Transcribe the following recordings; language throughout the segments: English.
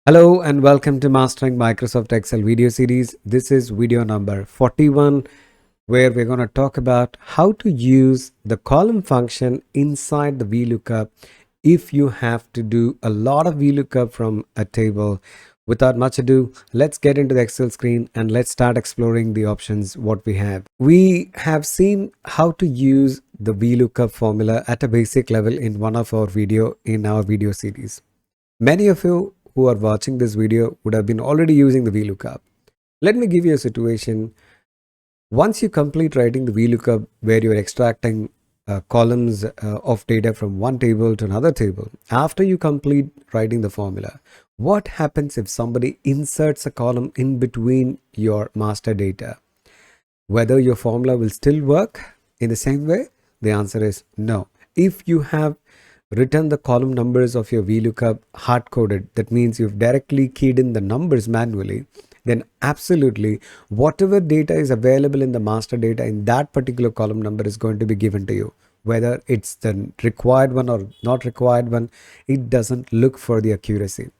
Hello and welcome to Mastering Microsoft Excel video series. This is video number 41 where we're going to talk about how to use the column function inside the VLOOKUP if you have to do a lot of VLOOKUP from a table. Without much ado, let's get into the Excel screen and let's start exploring the options what we have. We have seen how to use the VLOOKUP formula at a basic level in one of our video series. Many of you who are watching this video would have been already using the VLOOKUP. Let me give you a situation. Once you complete writing the VLOOKUP where you're extracting columns of data from one table to another table, after you complete writing the formula, what happens if somebody inserts a column in between your master data? Whether your formula will still work in the same way? The answer is no. If you have written the column numbers of your VLOOKUP hard-coded, that means you've directly keyed in the numbers manually, then absolutely whatever data is available in the master data in that particular column number is going to be given to you. Whether it's the required one or not required one, it doesn't look for the accuracy.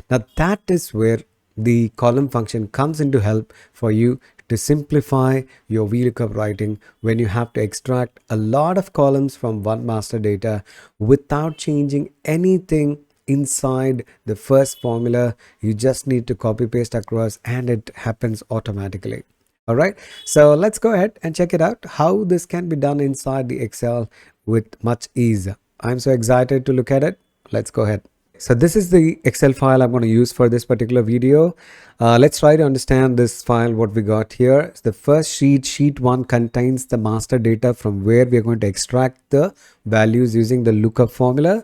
Now that is where the column function comes into help for you to simplify your VLOOKUP writing when you have to extract a lot of columns from one master data without changing anything inside the first formula. You just need to copy paste across and it happens automatically. All right, so let's go ahead and check it out how this can be done inside the Excel with much ease. I'm so excited to look at it. Let's go ahead. So this is the Excel file I'm going to use for this particular video. Let's try to understand this file, what we got here. The first sheet 1 contains the master data from where we are going to extract the values using the lookup formula.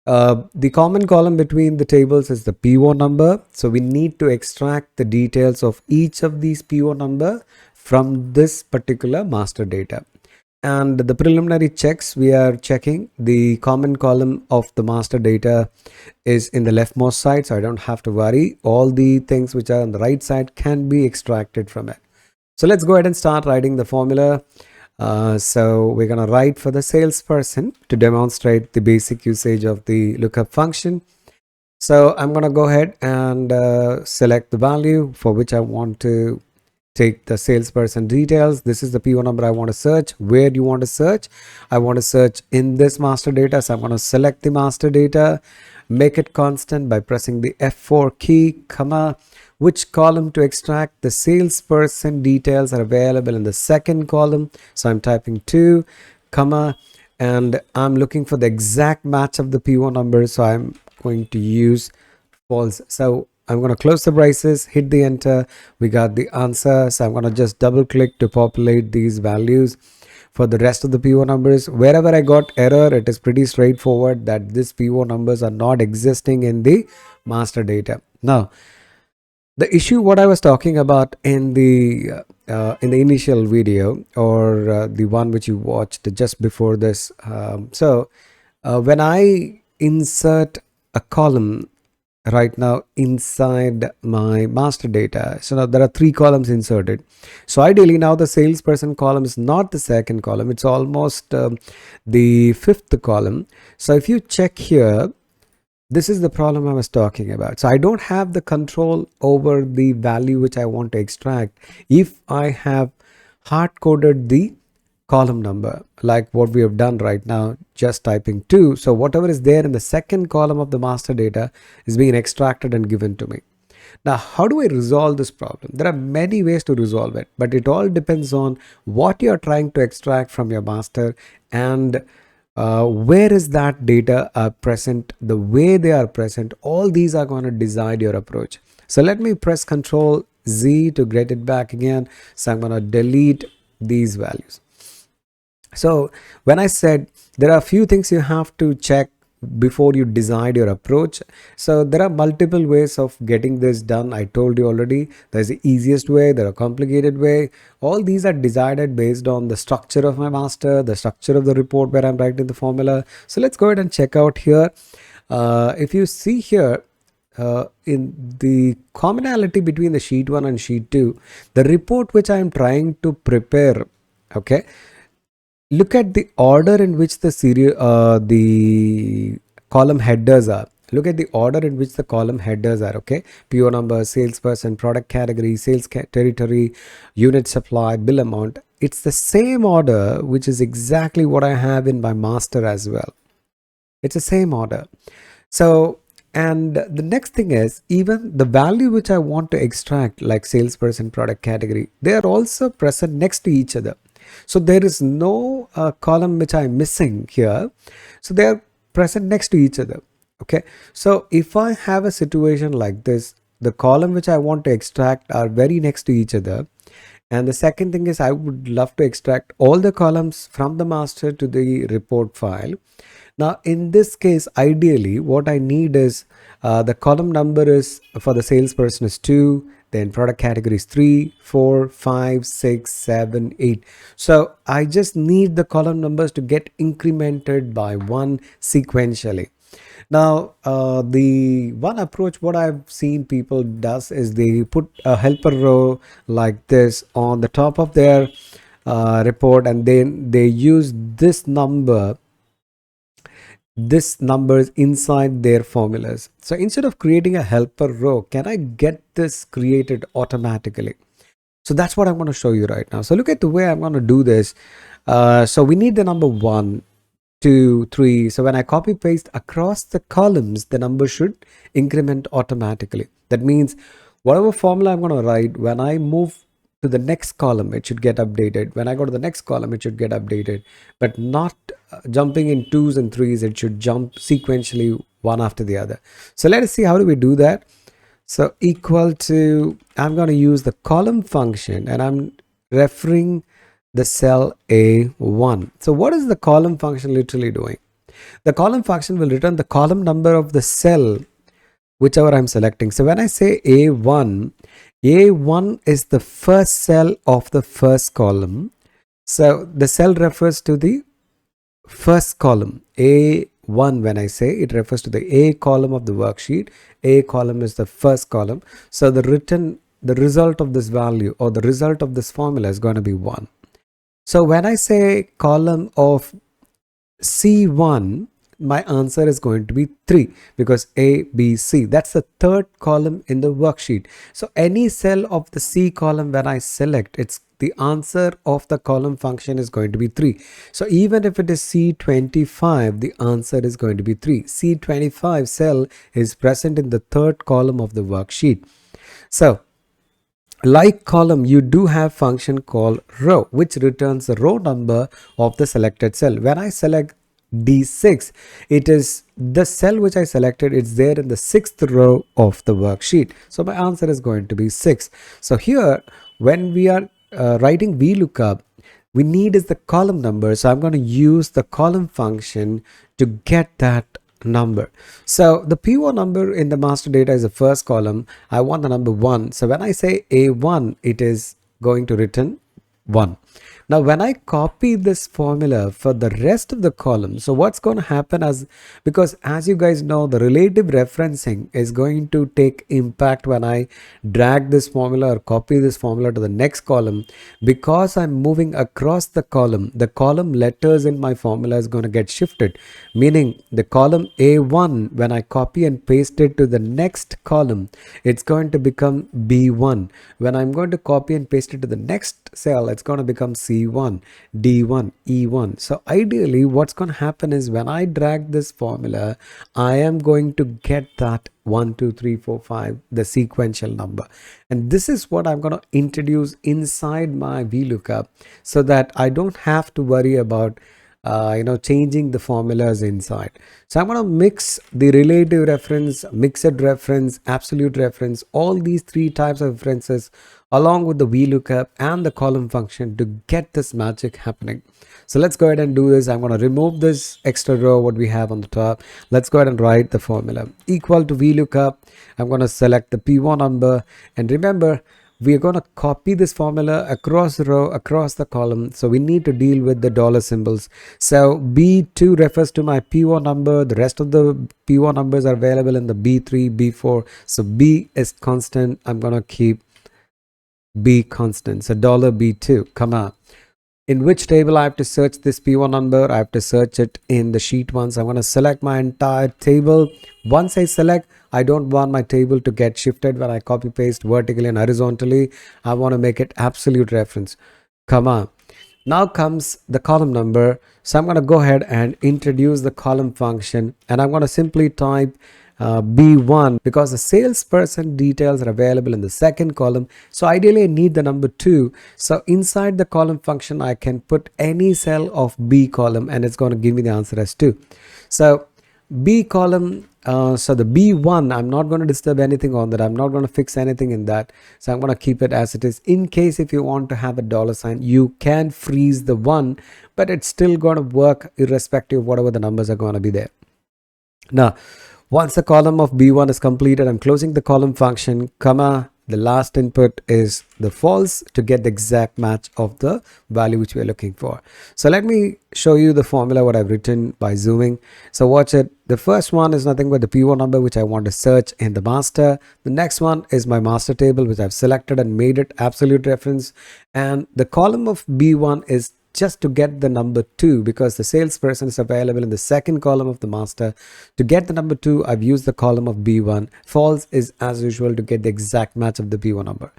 The common column between the tables is the PO number. So we need to extract the details of each of these PO number from this particular master data. And the preliminary checks, we are checking the common column of the master data is in the leftmost side, so I don't have to worry. All the things which are on the right side can be extracted from it. So let's go ahead and start writing the formula. So we're going to write for the salesperson to demonstrate the basic usage of the lookup function. So I'm going to go ahead and select the value for which I want to take the salesperson details. This is the PO number I want to search. Where do you want to search? I want to search in this master data. So I'm going to select the master data, make it constant by pressing the F4 key, comma, which column to extract. The salesperson details are available in the second column. So I'm typing 2, comma, and I'm looking for the exact match of the PO number. So I'm going to use false. So I'm going to close the braces, hit the enter. We got the answer. So I'm going to just double click to populate these values for the rest of the PO numbers. Wherever I got error, it is pretty straightforward that these PO numbers are not existing in the master data. Now, the issue what I was talking about in the initial video or the one which you watched just before this. When I insert a column right now inside my master data, so now there are 3 columns inserted. So ideally now the salesperson column is not the second column, it's almost the 5th column. So if you check here, this is the problem I was talking about. So I don't have the control over the value which I want to extract if I have hard-coded the column number like what we have done right now, just typing 2. So whatever is there in the second column of the master data is being extracted and given to me. Now, how do I resolve this problem? There are many ways to resolve it, but it all depends on what you are trying to extract from your master and where is that data present, the way they are present. All these are going to decide your approach. So let me press Ctrl Z to get it back again. So I'm going to delete these values. So when I said there are a few things you have to check before you decide your approach. So there are multiple ways of getting this done. I told you already, there's the easiest way, there are complicated way. All these are decided based on the structure of my master, the structure of the report where I'm writing the formula. So let's go ahead and check out here. If you see here, in the commonality between the sheet 1 and sheet 2, the report which I am trying to prepare, okay, look at the order in which the column headers are. look at the order in which the column headers are, okay? PO number, salesperson, product category, territory, unit supply, bill amount. It's the same order, which is exactly what I have in my master as well. It's the same order. So, and the next thing is, even the value which I want to extract, like salesperson, product category, they are also present next to each other. So there is no column which I'm missing here. So they are present next to each other. Okay. So if I have a situation like this, the column which I want to extract are very next to each other. And the second thing is, I would love to extract all the columns from the master to the report file. Now, in this case, ideally, what I need is the column number is for the salesperson is 2, then product category is 3, 4, 5, 6, 7, 8. So I just need the column numbers to get incremented by 1 sequentially. Now, the one approach what I've seen people does is they put a helper row like this on the top of their report, and then they use this numbers inside their formulas. So instead of creating a helper row, can I get this created automatically? So that's what I'm going to show you right now. So look at the way I'm going to do this. So we need the number 1, 2, 3. So when I copy paste across the columns, the number should increment automatically. That means whatever formula I'm going to write, when I move to the next column, it should get updated. When I go to the next column, it should get updated, but not jumping in 2s and 3s. It should jump sequentially one after the other. So let us see, how do we do that? So equal to, I'm going to use the column function, and I'm referring the cell A1. So what is the column function literally doing? The column function will return the column number of the cell whichever I'm selecting. So when I say A1, A1 is the first cell of the first column. So the cell refers to the first column. A1, when I say, it refers to the A column of the worksheet. A column is the first column. So the result of this value, or the result of this formula, is going to be 1. So when I say column of C1, my answer is going to be 3, because A, B, C, that's the third column in the worksheet. So any cell of the C column, when I select, it's the answer of the column function is going to be 3. So even if it is C25, the answer is going to be 3. C25 cell is present in the third column of the worksheet. So like column, you do have function called row, which returns the row number of the selected cell. When I select D6, it is the cell which I selected. It's there in the 6th row of the worksheet. So my answer is going to be 6. So here, when we are writing VLOOKUP, we need is the column number. So I'm going to use the column function to get that number. So the PO number in the master data is the first column. I want the number 1. So when I say A1, it is going to return 1. Now when I copy this formula for the rest of the column, so what's going to happen is, because as you guys know, the relative referencing is going to take impact when I drag this formula or copy this formula to the next column. Because I'm moving across the column letters in my formula is going to get shifted, meaning the column A1, when I copy and paste it to the next column, it's going to become B1. When I'm going to copy and paste it to the next cell, it's going to become C1, D1, E1. So ideally what's going to happen is, when I drag this formula, I am going to get that 1, 2, 3, 4, 5, the sequential number. And this is what I'm going to introduce inside my VLOOKUP, so that I don't have to worry about changing the formulas inside. So I'm going to mix the relative reference, mixed reference, absolute reference, all these 3 types of references along with the VLOOKUP and the column function to get this magic happening. So let's go ahead and do this. I'm going to remove this extra row what we have on the top. Let's go ahead and write the formula. Equal to VLOOKUP. I'm going to select the PO number, and remember, we are going to copy this formula across the row, across the column. So we need to deal with the dollar symbols. So B2 refers to my PO number. The rest of the PO numbers are available in the B3, B4. So B is constant. I'm going to keep B constant. So $B2, come on. in which table I have to search this P1 number. I have to search it in the sheet 1. So I'm going to select my entire table. Once I select, I don't want my table to get shifted when I copy paste vertically and horizontally. I want to make it absolute reference, comma. Now comes the column number. So I'm going to go ahead and introduce the column function, and I'm going to simply type B1 because the salesperson details are available in the second column. So ideally I need the number 2. So inside the column function, I can put any cell of B column and it's going to give me the answer as 2. So B column, so the B1, I'm not going to disturb anything on that. I'm not going to fix anything in that. So I'm going to keep it as it is. In case if you want to have a dollar sign, you can freeze the 1, but it's still going to work irrespective of whatever the numbers are going to be there. Now, once the column of B1 is completed, I'm closing the column function, comma, the last input is the false to get the exact match of the value which we are looking for. So let me show you the formula what I've written by zooming. So watch it. The first one is nothing but the P1 number which I want to search in the master. The next one is my master table which I've selected and made it absolute reference. And the column of B1 is just to get the number 2 because the salesperson is available in the second column of the master. To get the number 2, I've used the column of B1. False is as usual to get the exact match of the P1 number.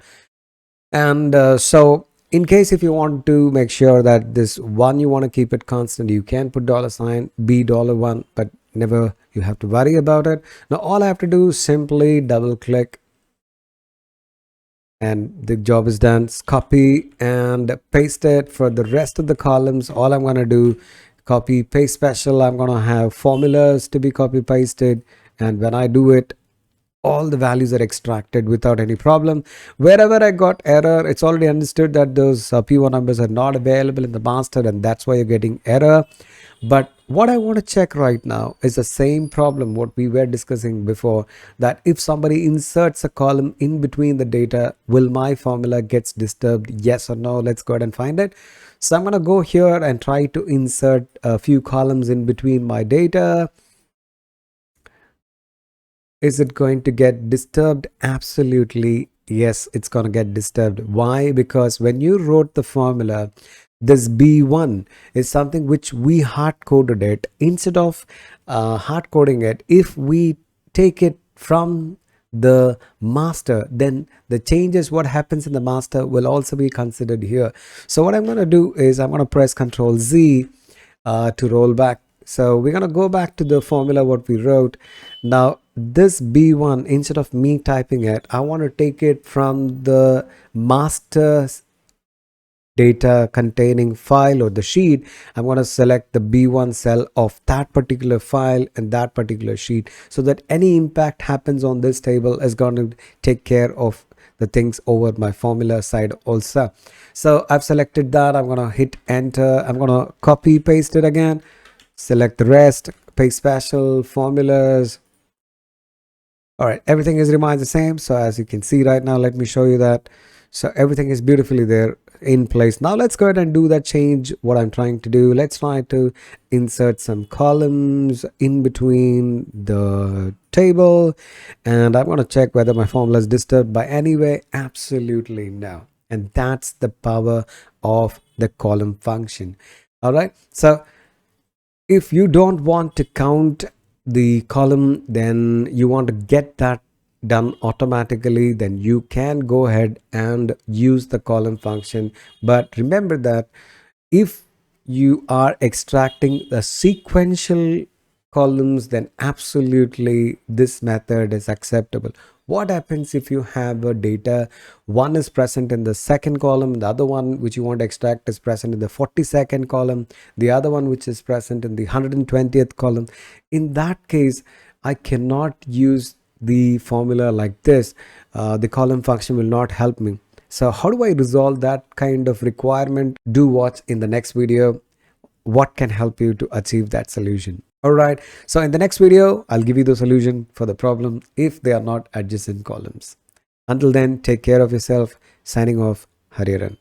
And so in case if you want to make sure that this 1 you want to keep it constant, you can put $sign $1, but never you have to worry about it. Now all I have to do is simply double click and the job is done. Copy and paste it for the rest of the columns. All I'm going to do, copy paste special. I'm going to have formulas to be copy pasted, and when I do it, all the values are extracted without any problem. Wherever I got error, it's already understood that those P1 numbers are not available in the master, and that's why you're getting error. But what I want to check right now is the same problem what we were discussing before, that if somebody inserts a column in between the data, will my formula gets disturbed? Yes or no? Let's go ahead and find it. So I'm going to go here and try to insert a few columns in between my data. Is it going to get disturbed? Absolutely yes, it's going to get disturbed. Why? Because when you wrote the formula, this B1 is something which we hard coded it. Instead of hard coding it, if we take it from the master, then the changes what happens in the master will also be considered here. So what I'm going to do is I'm going to press Ctrl Z to roll back. So we're going to go back to the formula what we wrote. Now this B1, instead of me typing it, I want to take it from the master data containing file or the sheet. I'm going to select the B1 cell of that particular file and that particular sheet, so that any impact happens on this table is going to take care of the things over my formula side also. So I've selected that. I'm going to hit enter. I'm going to copy paste it again, select the rest, paste special, formulas. All right, everything remains the same. So as you can see right now, let me show you that. So everything is beautifully there in place. Now let's go ahead and do that change what I'm trying to do. Let's try to insert some columns in between the table, and I'm going to check whether my formula is disturbed by any way. Absolutely no. And that's the power of the column function. All right, so if you don't want to count the column, then you want to get that done automatically, then you can go ahead and use the column function. But remember that if you are extracting the sequential columns, then absolutely this method is acceptable. What happens if you have a data, one is present in the second column, the other one which you want to extract is present in the 42nd column, the other one which is present in the 120th column? In that case, I cannot use the formula like this. The column function will not help me. So how do I resolve that kind of requirement? Do watch in the next video what can help you to achieve that solution. All right, so in the next video I'll give you the solution for the problem if they are not adjacent columns. Until then, take care of yourself. Signing off, Hariharan.